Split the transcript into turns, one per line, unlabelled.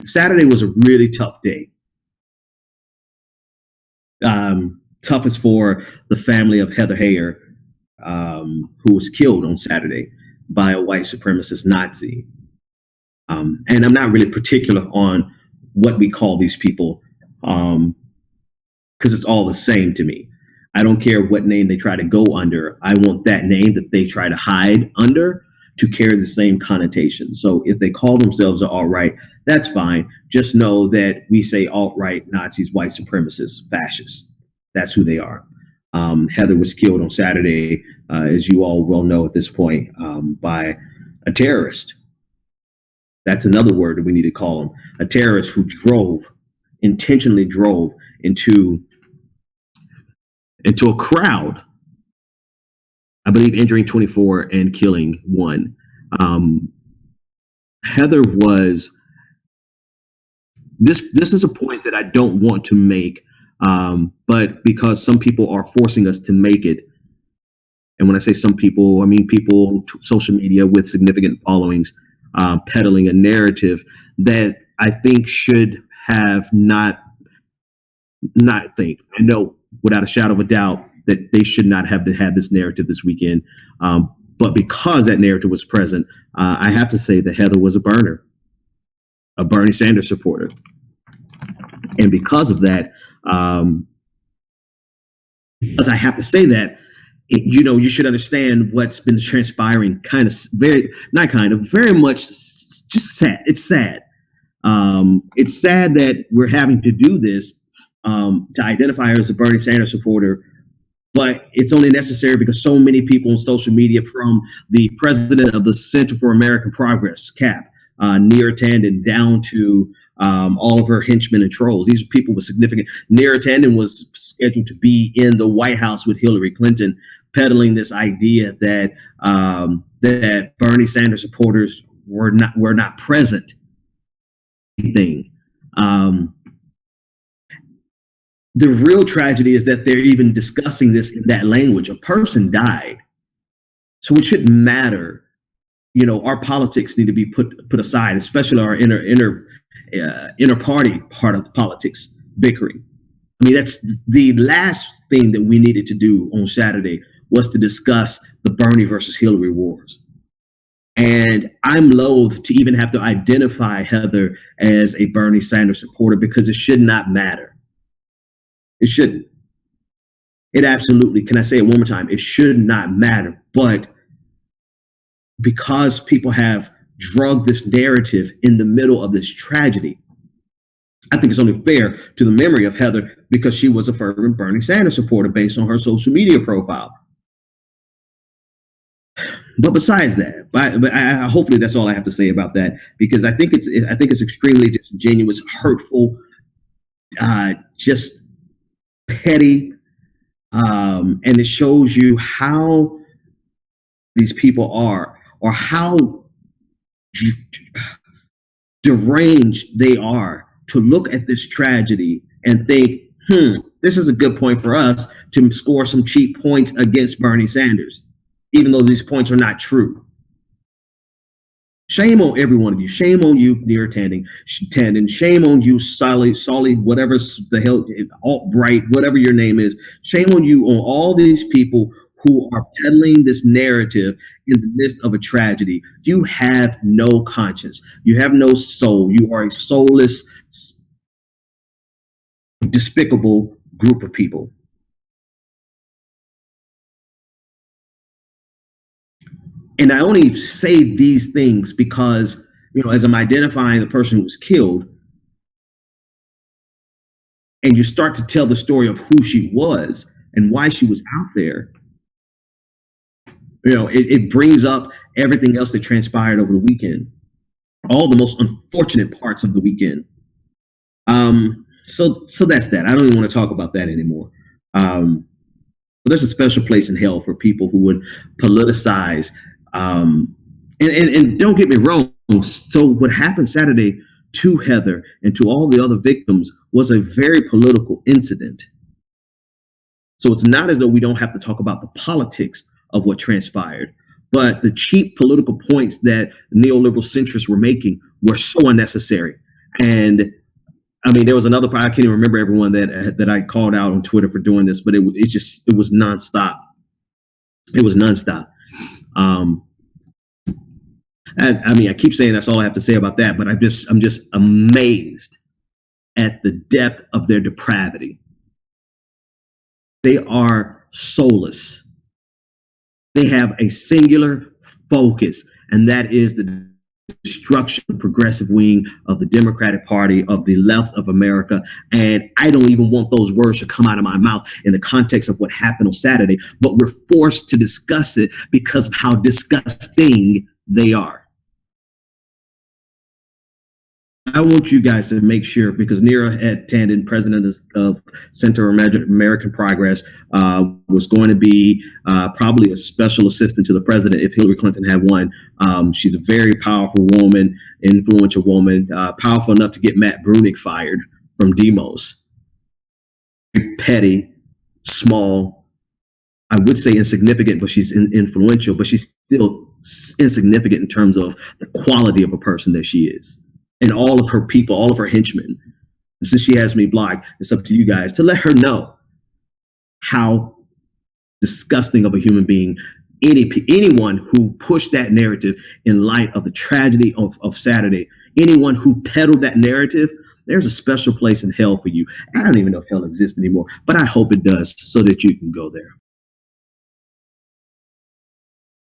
Saturday was a really tough day. Toughest for the family of Heather Heyer, who was killed on Saturday by a white supremacist Nazi. And I'm not really particular on what we call these people, because it's all the same to me. I don't care what name they try to go under. I want that name that they try to hide under to carry the same connotation. So if they call themselves alt-right, that's fine. Just know that we say alt-right, Nazis, white supremacists, fascists. That's who they are. Heather was killed on Saturday, as you all well know at this point, by a terrorist. That's another word that we need to call him. A terrorist who intentionally drove into a crowd, I believe injuring 24 and killing 1. Heather was, this is a point that I don't want to make, but because some people are forcing us to make it. And when I say some people, I mean people on social media with significant followings, peddling a narrative that I think should have I know without a shadow of a doubt that they should not have had this narrative this weekend. But because that narrative was present, I have to say that Heather was a burner, a Bernie Sanders supporter. And because of that, because I have to say that, you should understand what's been transpiring very much just sad. It's sad. It's sad that we're having to do this to identify her as a Bernie Sanders supporter, but it's only necessary because so many people on social media, from the president of the Center for American Progress, CAP, Neera Tanden, down to all of her henchmen and trolls. These are people with significant. Neera Tanden was scheduled to be in the White House with Hillary Clinton, peddling this idea that that Bernie Sanders supporters were not present. The real tragedy is that they're even discussing this in that language. A person died, so it shouldn't matter. Our politics need to be put aside, especially our inner party part of the politics bickering. I mean, that's the last thing that we needed to do on Saturday, was to discuss the Bernie versus Hillary wars. And I'm loath to even have to identify Heather as a Bernie Sanders supporter, because it should not matter. It shouldn't. It absolutely, can I say it one more time? It should not matter. But because people have drugged this narrative in the middle of this tragedy, I think it's only fair to the memory of Heather, because she was a fervent Bernie Sanders supporter based on her social media profile. But besides that, hopefully that's all I have to say about that, because I think it's extremely disingenuous, hurtful, just petty, and it shows you how these people are, or how deranged they are to look at this tragedy and think, this is a good point for us to score some cheap points against Bernie Sanders, even though these points are not true. Shame on every one of you. Shame on you, Neera Tanden. Shame on you, Solly, whatever the hell, alt-right, whatever your name is. Shame on you, on all these people who are peddling this narrative in the midst of a tragedy. You have no conscience. You have no soul. You are a soulless, despicable group of people. And I only say these things because, as I'm identifying the person who was killed, and you start to tell the story of who she was and why she was out there, it brings up everything else that transpired over the weekend, all the most unfortunate parts of the weekend. So that's that. I don't even want to talk about that anymore. But there's a special place in hell for people who would politicize. And don't get me wrong. So what happened Saturday to Heather and to all the other victims was a very political incident. So it's not as though we don't have to talk about the politics of what transpired, but the cheap political points that neoliberal centrists were making were so unnecessary. And I mean, there was another part, I can't even remember everyone that I called out on Twitter for doing this, but it was nonstop. It was nonstop. I mean, I keep saying that's all I have to say about that, but I'm just amazed at the depth of their depravity. They are soulless. They have a singular focus, and that is the destruction of the progressive wing of the Democratic Party, of the left of America. And I don't even want those words to come out of my mouth in the context of what happened on Saturday, but we're forced to discuss it because of how disgusting they are. I want you guys to make sure, because Neera Tanden, president of Center for American Progress, was going to be probably a special assistant to the president if Hillary Clinton had won. She's a very powerful woman, influential woman, powerful enough to get Matt Bruenig fired from Demos. Very petty, small, I would say insignificant, but she's influential, but she's still insignificant in terms of the quality of a person that she is. And all of her people, all of her henchmen. And since she has me blocked, it's up to you guys to let her know how disgusting of a human being anyone who pushed that narrative in light of the tragedy of Saturday, anyone who peddled that narrative, there's a special place in hell for you. I don't even know if hell exists anymore, but I hope it does so that you can go there.